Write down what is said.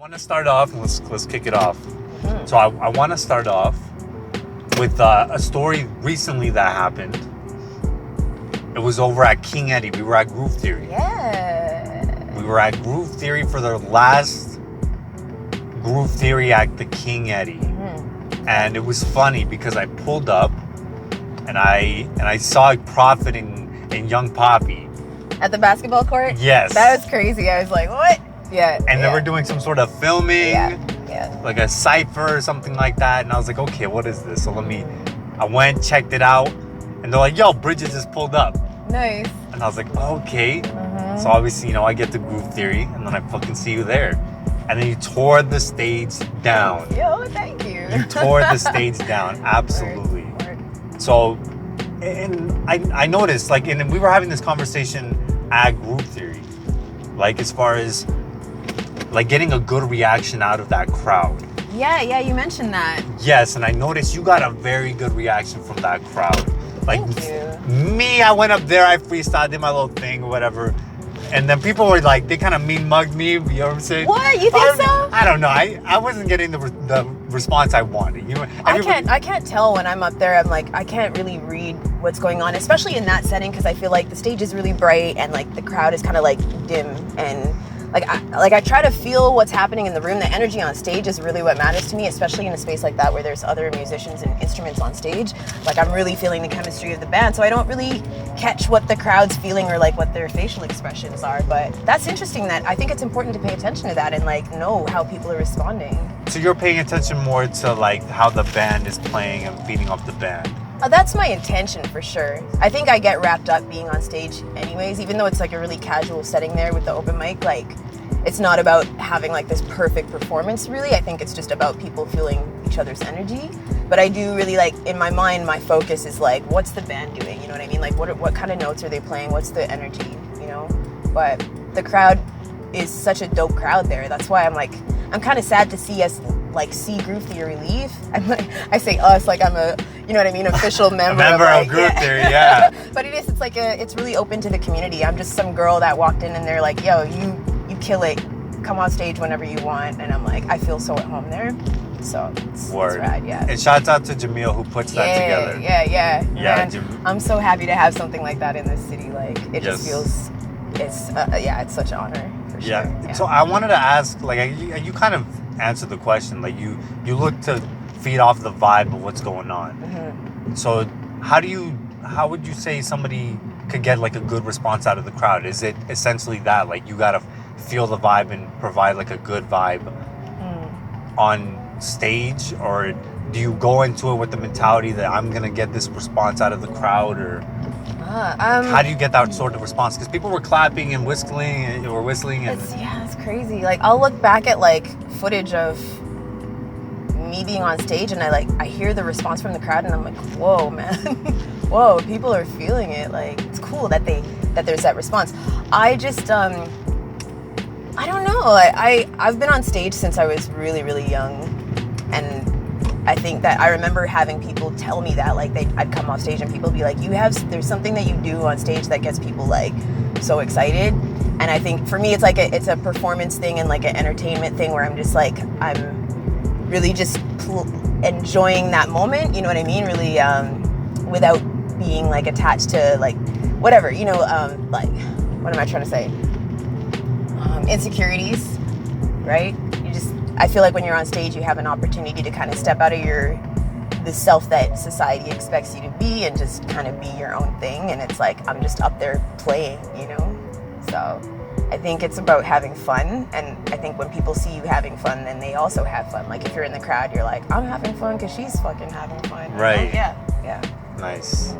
want to start off, and let's kick it off. So I want to start off with a story recently that happened. It was over at King Eddy. We were at Groove Theory. Yeah. We were at Groove Theory for their last Groove Theory at the King Eddy. And it was funny because I pulled up and I saw Prophet and Young Poppy. At the basketball court? Yes. That was crazy. I was like, what? Yeah. And they were doing some sort of filming. Yeah. Like a cypher or something like that. And I was like, okay, what is this? So I went, checked it out. And they're like, yo, Bridget just pulled up. Nice. And I was like, okay. So obviously, I get the Groove Theory. And then I fucking see you there. And then you tore the stage down. Yo, thank you. You tore the stage down. Absolutely. Word. So, and I noticed, and we were having this conversation at Groove Theory. As far as, getting a good reaction out of that crowd. Yeah, you mentioned that. Yes, and I noticed you got a very good reaction from that crowd. Thank you. Me, I went up there, I freestyled, did my little thing or whatever. And then people were like, they kind of mean mugged me, you know what I'm saying? What? You think so? I don't know. I wasn't getting the response I wanted. I can't tell when I'm up there. I'm like, I can't really read what's going on, especially in that setting, because I feel like the stage is really bright and the crowd is kind of dim, and I try to feel what's happening in the room. The energy on stage is really what matters to me, especially in a space like that where there's other musicians and instruments on stage. I'm really feeling the chemistry of the band, so I don't really catch what the crowd's feeling or what their facial expressions are. But that's interesting. That I think it's important to pay attention to that and know how people are responding. So you're paying attention more to how the band is playing and feeding off the band. That's my intention for sure. I think I get wrapped up being on stage anyways, even though it's a really casual setting there with the open mic. It's not about having this perfect performance really. I think it's just about people feeling each other's energy. But I do really in my mind, my focus is what's the band doing? You know what I mean? What kind of notes are they playing? What's the energy? But the crowd is such a dope crowd there. That's why I'm kind of sad to see us see Groove Theory leave. I say us I'm a, you know what I mean, official member. Of Groove Theory, yeah. But it's it's really open to the community. I'm just some girl that walked in and they're like, yo, you kill it. Come on stage whenever you want. And I'm I feel so at home there. So it's rad, yeah. And shouts out to Jamil who puts that together. Yeah. Man, I'm so happy to have something like that in this city. It just feels, it's such an honor. For sure. Yeah. So I wanted to ask, you kind of answered the question. You look to feed off the vibe of what's going on. So how would you say somebody could get a good response out of the crowd? Is it essentially that you gotta feel the vibe and provide a good vibe on stage, or do you go into it with the mentality that I'm gonna get this response out of the crowd, or how do you get that sort of response? Because people were clapping and whistling and it's crazy. I'll look back at footage of me being on stage and I hear the response from the crowd and I'm like, whoa, man. Whoa, people are feeling it. It's cool that there's that response. I just I don't know. I've been on stage since I was really, really young, and I think that I remember having people tell me that I'd come off stage and people would be like, there's something that you do on stage that gets people so excited. And I think for me it's it's a performance thing and an entertainment thing where I'm just I'm really just enjoying that moment, you know what I mean, really without being attached to whatever, what am I trying to say, insecurities, right? I feel when you're on stage you have an opportunity to kind of step out of the self that society expects you to be and just kind of be your own thing, and it's I'm just up there playing, so I think it's about having fun, and I think when people see you having fun then they also have fun. If you're in the crowd you're I'm having fun because she's fucking having fun, right? Yeah. Nice.